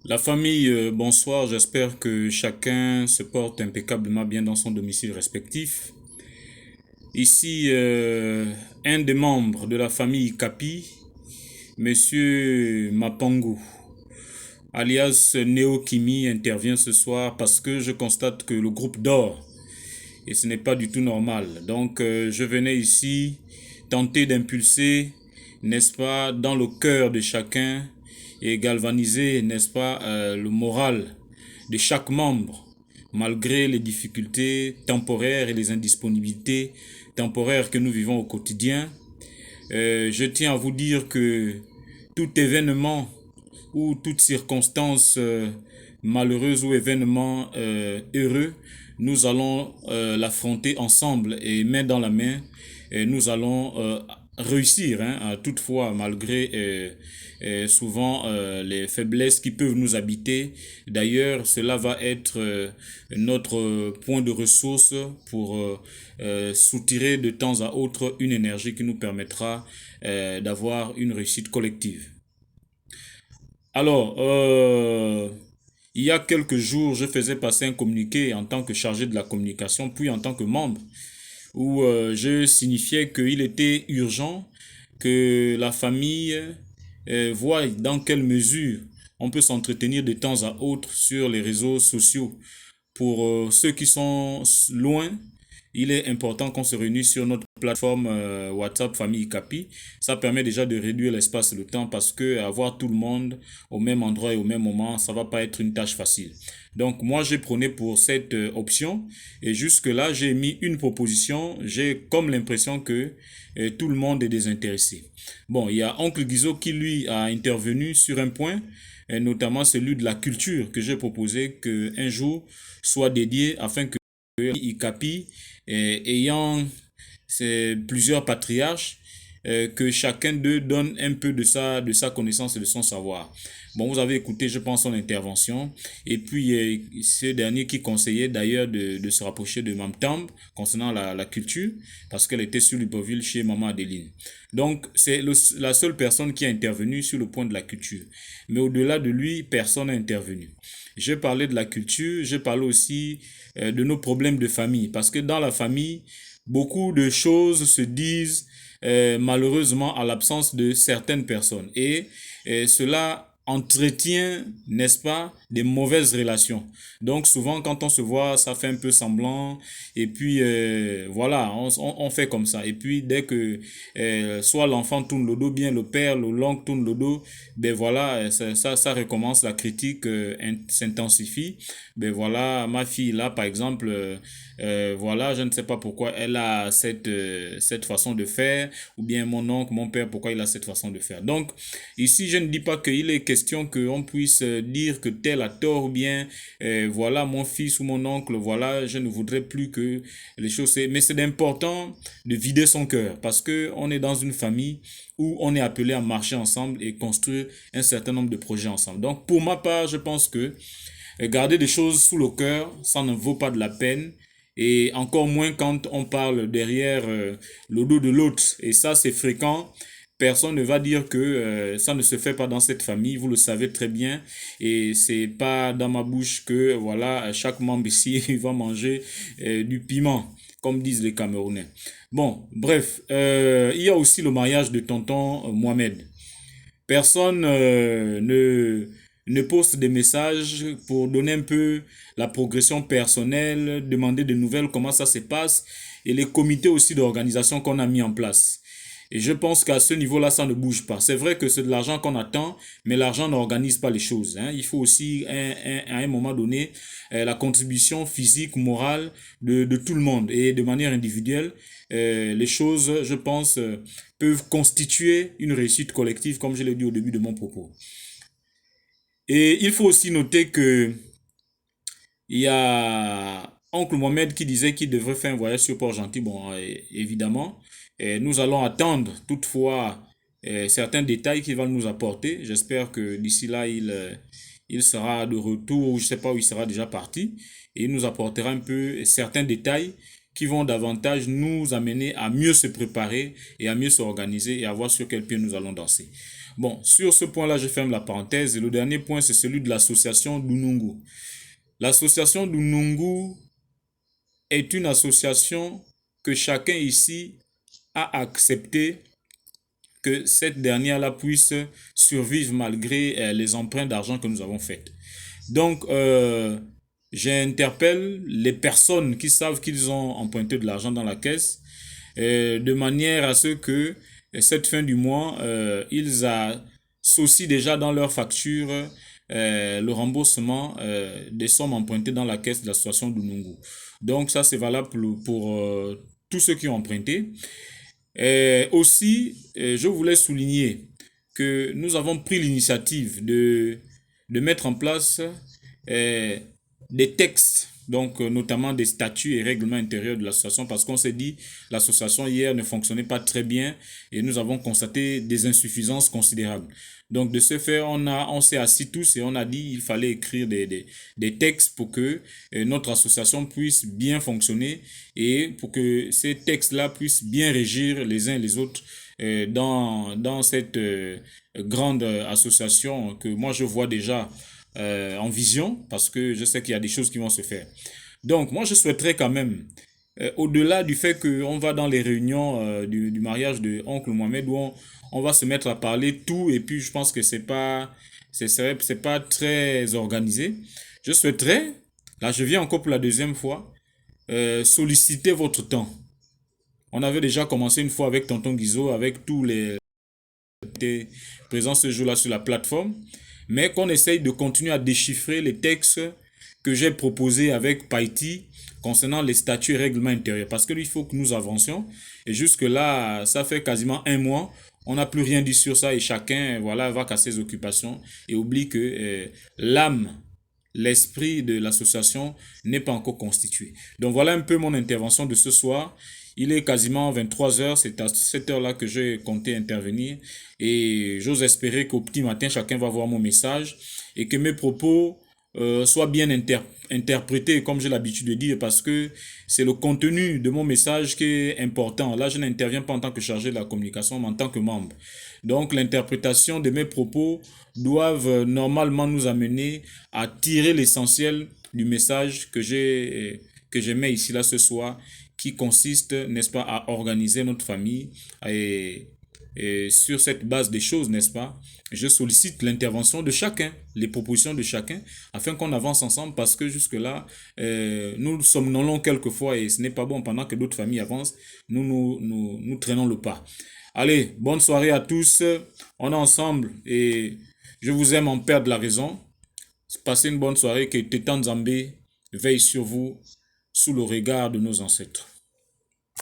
La famille, bonsoir, j'espère que chacun se porte impeccablement bien dans son domicile respectif. Ici, un des membres de la famille Kapi, Monsieur Mapango, alias Neo Kimi, intervient ce soir parce que je constate que le groupe dort et ce n'est pas du tout normal. Donc, je venais ici tenter d'impulser, n'est-ce pas, dans le cœur de chacun et galvaniser, n'est-ce pas, le moral de chaque membre, malgré les difficultés temporaires et les indisponibilités temporaires que nous vivons au quotidien. Je tiens à vous dire que tout événement ou toute circonstance malheureuse ou événement heureux, nous allons l'affronter ensemble et main dans la main. Et nous allons réussir, hein, toutefois, malgré souvent les faiblesses qui peuvent nous habiter. D'ailleurs, cela va être notre point de ressource pour soutirer de temps à autre une énergie qui nous permettra d'avoir une réussite collective. Alors, il y a quelques jours, je faisais passer un communiqué en tant que chargé de la communication, puis en tant que membre, où je signifiais qu'il était urgent que la famille voie dans quelle mesure on peut s'entretenir de temps à autre sur les réseaux sociaux. Pour ceux qui sont loin, il est important qu'on se réunisse sur notre plateforme WhatsApp Famille Capi. Ça permet déjà de réduire l'espace et le temps parce que avoir tout le monde au même endroit et au même moment, ça va pas être une tâche facile. Donc moi, j'ai prôné pour cette option et jusque-là, j'ai mis une proposition. J'ai comme l'impression que tout le monde est désintéressé. Bon, il y a Oncle Guizot qui lui a intervenu sur un point, notamment celui de la culture que j'ai proposé qu'un jour soit dédié afin que ICAPI, ayant plusieurs patriarches, que chacun d'eux donne un peu de sa connaissance et de son savoir. Bon, vous avez écouté, je pense, son intervention. Et puis, ce dernier qui conseillait d'ailleurs de se rapprocher de Mme Tamb concernant la culture, parce qu'elle était sur Libreville chez Maman Adeline. Donc, c'est la seule personne qui a intervenu sur le point de la culture. Mais au-delà de lui, personne n'a intervenu. J'ai parlé de la culture, j'ai parlé aussi de nos problèmes de famille, parce que dans la famille, beaucoup de choses se disent malheureusement à l'absence de certaines personnes. Et cela entretient, n'est-ce pas, des mauvaises relations. Donc souvent quand on se voit, ça fait un peu semblant et puis voilà, on fait comme ça. Et puis dès que soit l'enfant tourne le dos, bien le père, l'oncle tourne le dos, ben voilà, ça recommence, la critique s'intensifie. Ben voilà, ma fille là par exemple, voilà, je ne sais pas pourquoi elle a cette façon de faire, ou bien mon oncle, mon père, pourquoi il a cette façon de faire. Donc, ici, je ne dis pas qu'il est question qu'on puisse dire que tel a tort, ou bien, voilà, mon fils ou mon oncle, voilà, je ne voudrais plus que les choses... Mais c'est important de vider son cœur, parce que on est dans une famille où on est appelé à marcher ensemble et construire un certain nombre de projets ensemble. Donc, pour ma part, je pense que garder des choses sous le cœur, ça ne vaut pas de la peine. Et encore moins quand on parle derrière le dos de l'autre. Et ça, c'est fréquent. Personne ne va dire que ça ne se fait pas dans cette famille, vous le savez très bien. Et c'est pas dans ma bouche que voilà, chaque membre ici va manger du piment, comme disent les Camerounais. Bon, bref, il y a aussi le mariage de tonton Mohamed. Personne ne poste des messages pour donner un peu la progression personnelle, demander de nouvelles, comment ça se passe, et les comités aussi d'organisation qu'on a mis en place. Et je pense qu'à ce niveau-là, ça ne bouge pas. C'est vrai que c'est de l'argent qu'on attend, mais l'argent n'organise pas les choses, hein. Il faut aussi, à un moment donné, la contribution physique, morale de tout le monde. Et de manière individuelle, les choses, je pense, peuvent constituer une réussite collective, comme je l'ai dit au début de mon propos. Et il faut aussi noter que il y a Oncle Mohamed qui disait qu'il devrait faire un voyage sur Port-Gentil. Bon, évidemment, nous allons attendre toutefois certains détails qu'il va nous apporter. J'espère que d'ici là, il sera de retour, je ne sais pas où il sera déjà parti, et il nous apportera un peu certains détails qui vont davantage nous amener à mieux se préparer et à mieux s'organiser et à voir sur quel pied nous allons danser. Bon, sur ce point-là, je ferme la parenthèse. Et le dernier point, c'est celui de l'association Dunungu. L'association Dunungu est une association que chacun ici a accepté que cette dernière-là puisse survivre malgré les emprunts d'argent que nous avons faits. Donc, j'interpelle les personnes qui savent qu'ils ont emprunté de l'argent dans la caisse de manière à ce que cette fin du mois, ils associent déjà dans leur facture le remboursement des sommes empruntées dans la caisse de l'association Dunungu. Donc ça, c'est valable pour tous ceux qui ont emprunté. Aussi, je voulais souligner que nous avons pris l'initiative de mettre en place des textes, donc notamment des statuts et règlements intérieurs de l'association, parce qu'on s'est dit l'association hier ne fonctionnait pas très bien et nous avons constaté des insuffisances considérables. Donc de ce fait, on s'est assis tous et on a dit il fallait écrire des textes pour que notre association puisse bien fonctionner et pour que ces textes-là puissent bien régir les uns et les autres dans cette grande association que moi je vois déjà en vision parce que je sais qu'il y a des choses qui vont se faire. Donc moi je souhaiterais quand même au-delà du fait qu'on va dans les réunions du mariage de Oncle Mohamed où on va se mettre à parler tout et puis je pense que c'est pas très organisé. Je souhaiterais, là je viens encore pour la deuxième fois, solliciter votre temps. On avait déjà commencé une fois avec Tonton Guizot, avec tous les présents ce jour-là sur la plateforme, mais qu'on essaye de continuer à déchiffrer les textes que j'ai proposés avec Paiti concernant les statuts et règlements intérieurs. Parce qu'il faut que nous avancions. Et jusque-là, ça fait quasiment un mois. On n'a plus rien dit sur ça et chacun voilà, va qu'à ses occupations et oublie que l'âme, l'esprit de l'association n'est pas encore constitué. Donc voilà un peu mon intervention de ce soir. Il est quasiment 23 heures, c'est à cette heure-là que j'ai compté intervenir et j'ose espérer qu'au petit matin, chacun va voir mon message et que mes propos soient bien interprétés comme j'ai l'habitude de dire parce que c'est le contenu de mon message qui est important. Là, je n'interviens pas en tant que chargé de la communication, mais en tant que membre. Donc, l'interprétation de mes propos doivent normalement nous amener à tirer l'essentiel du message que j'émets ici là ce soir qui consiste, n'est-ce pas, à organiser notre famille et sur cette base des choses, n'est-ce pas, je sollicite l'intervention de chacun, les propositions de chacun, afin qu'on avance ensemble parce que jusque-là, nous somnolons quelquefois et ce n'est pas bon pendant que d'autres familles avancent, nous traînons le pas. Allez, bonne soirée à tous, on est ensemble et je vous aime en perdre la raison. Passez une bonne soirée, que Tétan Nzambé veille sur vous sous le regard de nos ancêtres.